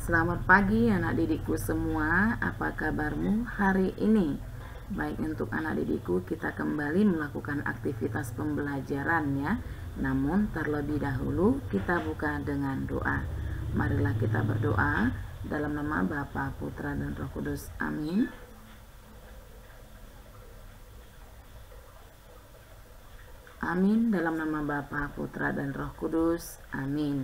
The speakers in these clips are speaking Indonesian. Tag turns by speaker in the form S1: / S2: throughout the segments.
S1: Selamat pagi anak didikku semua, apa kabarmu hari ini? Baik, untuk anak didikku kita kembali melakukan aktivitas pembelajaran ya. Namun terlebih dahulu kita buka dengan doa. Marilah kita berdoa dalam nama Bapa, Putra dan Roh Kudus. Amin. Amin, dalam nama Bapa, Putra dan Roh Kudus. Amin.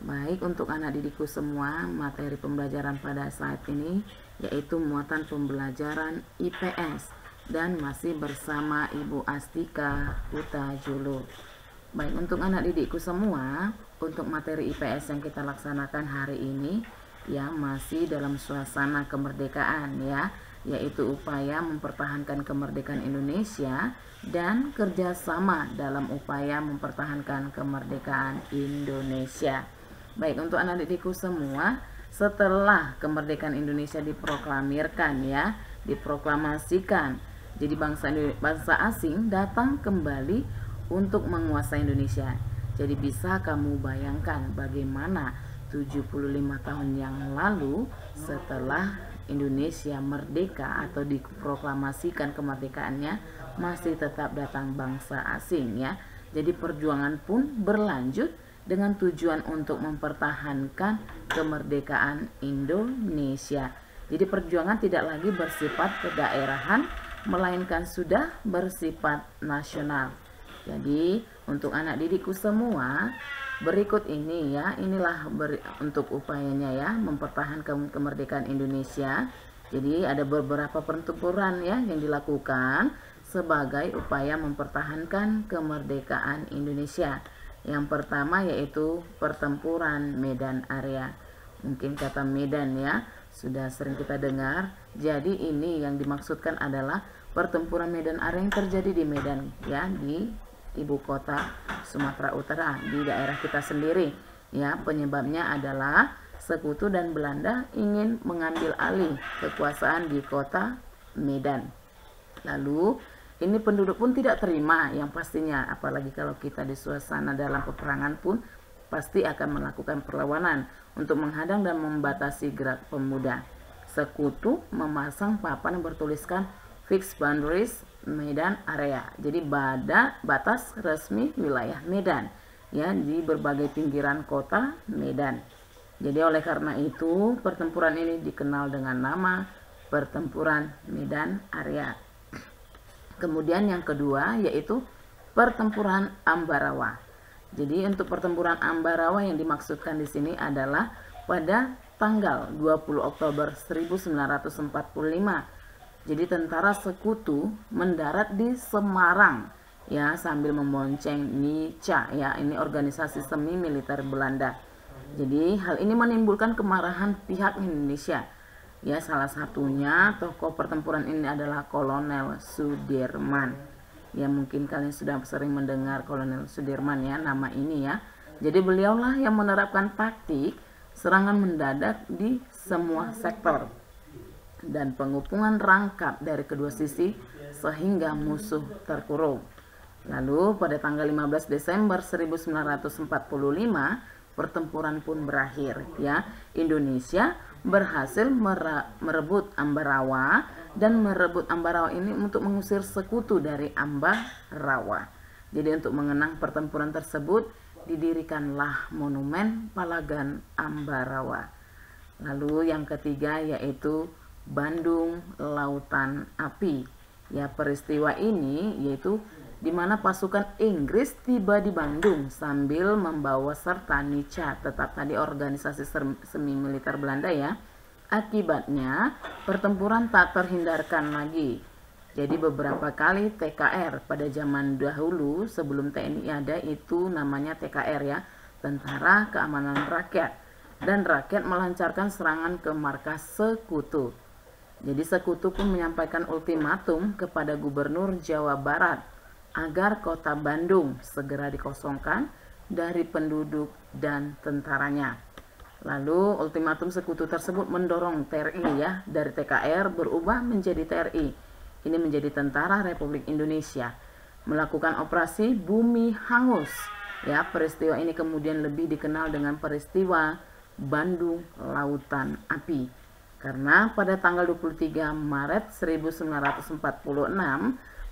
S1: Baik, untuk anak didikku semua, materi pembelajaran pada saat ini yaitu muatan pembelajaran IPS dan masih bersama Ibu Astika Huta-Julu. Baik, untuk anak didikku semua, untuk materi IPS yang kita laksanakan hari ini ya masih dalam suasana kemerdekaan ya, yaitu upaya mempertahankan kemerdekaan Indonesia dan kerjasama dalam upaya mempertahankan kemerdekaan Indonesia. Baik, untuk anak didikku semua, setelah kemerdekaan Indonesia diproklamirkan ya, diproklamasikan, jadi bangsa asing datang kembali untuk menguasai Indonesia. Jadi bisa kamu bayangkan bagaimana 75 tahun yang lalu setelah Indonesia merdeka atau diproklamasikan kemerdekaannya masih tetap datang bangsa asing ya. Jadi perjuangan pun berlanjut dengan tujuan untuk mempertahankan kemerdekaan Indonesia. Jadi perjuangan tidak lagi bersifat kedaerahan, melainkan sudah bersifat nasional. Jadi untuk anak didikku semua, berikut ini ya, inilah untuk upayanya ya, mempertahankan kemerdekaan Indonesia. Jadi ada beberapa pertempuran ya yang dilakukan sebagai upaya mempertahankan kemerdekaan Indonesia. Yang pertama yaitu pertempuran Medan Area. Mungkin kata Medan ya sudah sering kita dengar. Jadi ini yang dimaksudkan adalah pertempuran Medan Area yang terjadi di Medan ya, di ibu kota Sumatera Utara, di daerah kita sendiri ya. Penyebabnya adalah Sekutu dan Belanda ingin mengambil alih kekuasaan di kota Medan. Lalu ini penduduk pun tidak terima yang pastinya, apalagi kalau kita di suasana dalam peperangan pun pasti akan melakukan perlawanan untuk menghadang dan membatasi gerak pemuda. Sekutu memasang papan yang bertuliskan Fixed Boundaries Medan Area. Jadi batas resmi wilayah Medan ya, di berbagai pinggiran kota Medan. Jadi oleh karena itu pertempuran ini dikenal dengan nama Pertempuran Medan Area. Kemudian yang kedua yaitu pertempuran Ambarawa. Jadi untuk pertempuran Ambarawa yang dimaksudkan di sini adalah pada tanggal 20 Oktober 1945. Jadi tentara Sekutu mendarat di Semarang ya sambil membonceng NICA ya, ini organisasi semi militer Belanda. Jadi hal ini menimbulkan kemarahan pihak Indonesia. Ya, salah satunya tokoh pertempuran ini adalah Kolonel Sudirman. Ya, mungkin kalian sudah sering mendengar Kolonel Sudirman ya, nama ini ya. Jadi beliaulah yang menerapkan taktik serangan mendadak di semua sektor dan pengepungan rangkap dari kedua sisi sehingga musuh terkurung. Lalu pada tanggal 15 Desember 1945 pertempuran pun berakhir ya. Indonesia berhasil merebut Ambarawa, dan merebut Ambarawa ini untuk mengusir Sekutu dari Ambarawa. Jadi untuk mengenang pertempuran tersebut didirikanlah monumen Palagan Ambarawa. Lalu yang ketiga yaitu Bandung Lautan Api. Ya, peristiwa ini yaitu di mana pasukan Inggris tiba di Bandung sambil membawa serta NICA, tetap tadi organisasi semi militer Belanda ya. Akibatnya pertempuran tak terhindarkan lagi. Jadi beberapa kali TKR pada zaman dahulu sebelum TNI ada itu namanya TKR ya, Tentara Keamanan Rakyat, dan rakyat melancarkan serangan ke markas Sekutu. Jadi Sekutu pun menyampaikan ultimatum kepada Gubernur Jawa Barat agar kota Bandung segera dikosongkan dari penduduk dan tentaranya. Lalu ultimatum Sekutu tersebut mendorong TRI ya, dari TKR berubah menjadi TRI. Ini menjadi Tentara Republik Indonesia, melakukan operasi Bumi Hangus. Ya, peristiwa ini kemudian lebih dikenal dengan peristiwa Bandung Lautan Api. Karena pada tanggal 23 Maret 1946,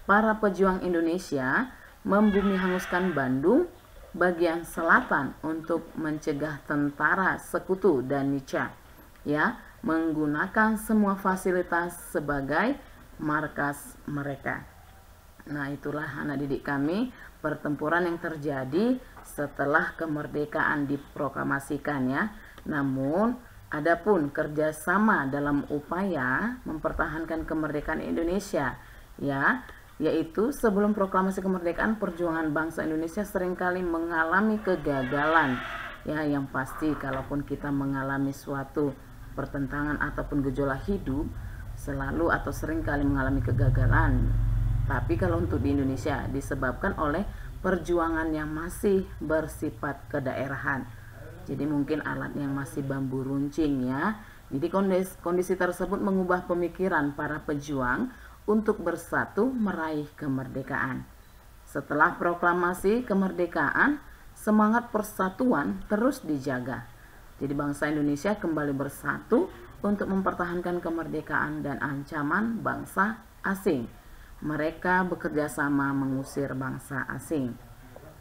S1: para pejuang Indonesia membumi hanguskan Bandung bagian selatan untuk mencegah tentara sekutu dan Nica, ya, menggunakan semua fasilitas sebagai markas mereka. Nah, itulah anak didik kami pertempuran yang terjadi setelah kemerdekaan diproklamasikan, ya. Namun adapun kerjasama dalam upaya mempertahankan kemerdekaan Indonesia, ya, yaitu sebelum proklamasi kemerdekaan, perjuangan bangsa Indonesia seringkali mengalami kegagalan. Ya, yang pasti kalaupun kita mengalami suatu pertentangan ataupun gejolak hidup, selalu atau seringkali mengalami kegagalan. Tapi kalau untuk di Indonesia disebabkan oleh perjuangan yang masih bersifat kedaerahan. Jadi mungkin alatnya yang masih bambu runcing, ya. Jadi kondisi tersebut mengubah pemikiran para pejuang untuk bersatu meraih kemerdekaan. Setelah proklamasi kemerdekaan, semangat persatuan terus dijaga. Jadi bangsa Indonesia kembali bersatu untuk mempertahankan kemerdekaan dan ancaman bangsa asing. Mereka bekerja sama mengusir bangsa asing.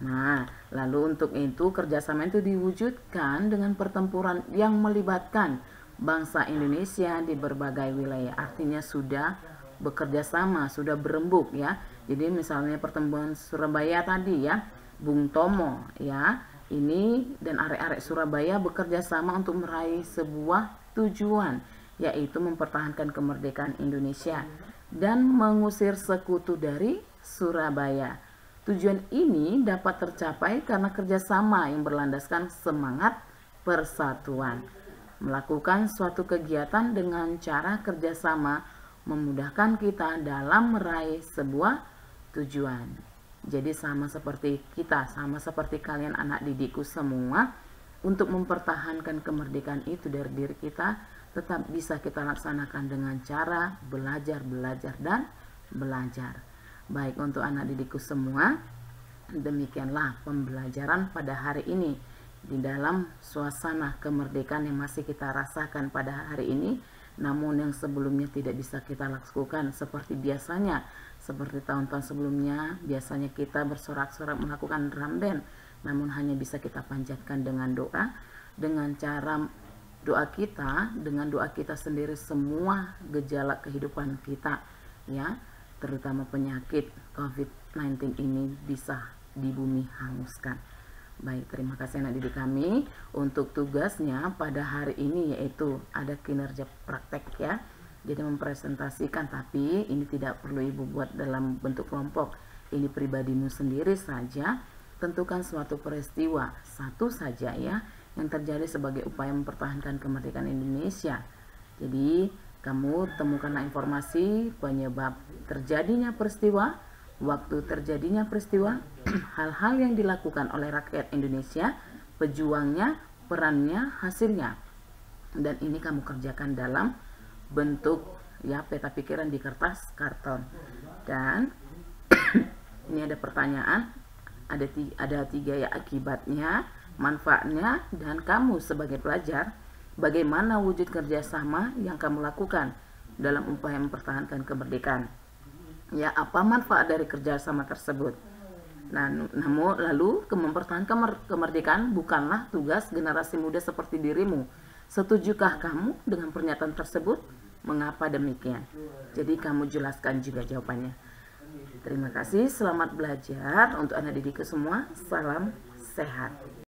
S1: Nah, lalu untuk itu kerjasama itu diwujudkan dengan pertempuran yang melibatkan bangsa Indonesia di berbagai wilayah. Artinya sudah bekerja sama, sudah berembuk, ya. Jadi misalnya pertemuan Surabaya tadi, ya, Bung Tomo, ya, ini dan arek-arek Surabaya bekerja sama untuk meraih sebuah tujuan, yaitu mempertahankan kemerdekaan Indonesia dan mengusir sekutu dari Surabaya. Tujuan ini dapat tercapai karena kerjasama yang berlandaskan semangat persatuan. Melakukan suatu kegiatan dengan cara kerjasama memudahkan kita dalam meraih sebuah tujuan. Jadi sama seperti kita, sama seperti kalian anak didikku semua, untuk mempertahankan kemerdekaan itu dari diri kita, tetap bisa kita laksanakan dengan cara belajar, dan belajar. Baik untuk anak didikku semua, demikianlah pembelajaran pada hari ini. Di dalam suasana kemerdekaan yang masih kita rasakan pada hari ini, namun yang sebelumnya tidak bisa kita lakukan seperti biasanya, seperti tahun-tahun sebelumnya, biasanya kita bersorak-sorak melakukan drum band, namun hanya bisa kita panjatkan dengan doa, dengan cara doa kita, dengan doa kita sendiri, semua gejala kehidupan kita, ya, terutama penyakit COVID-19 ini bisa dibumi hanguskan. Baik, terima kasih anak didik kami. Untuk tugasnya pada hari ini yaitu ada kinerja praktek, ya. Jadi mempresentasikan, tapi ini tidak perlu ibu buat dalam bentuk kelompok. Ini pribadimu sendiri saja. Tentukan suatu peristiwa satu saja, ya, yang terjadi sebagai upaya mempertahankan kemerdekaan Indonesia. Jadi kamu temukanlah informasi penyebab terjadinya peristiwa, waktu terjadinya peristiwa, hal-hal yang dilakukan oleh rakyat Indonesia, pejuangnya, perannya, hasilnya. Dan ini kamu kerjakan dalam bentuk, ya, peta pikiran di kertas karton. Dan ini ada pertanyaan, ada tiga, ya, akibatnya, manfaatnya, dan kamu sebagai pelajar, bagaimana wujud kerjasama yang kamu lakukan dalam upaya mempertahankan kemerdekaan. Ya, apa manfaat dari kerjasama tersebut? Nah, namun lalu mempertahankan kemerdekaan bukanlah tugas generasi muda seperti dirimu. Setujukah kamu dengan pernyataan tersebut? Mengapa demikian? Jadi kamu jelaskan juga jawabannya. Terima kasih, selamat belajar untuk anak didikku semua. Salam sehat.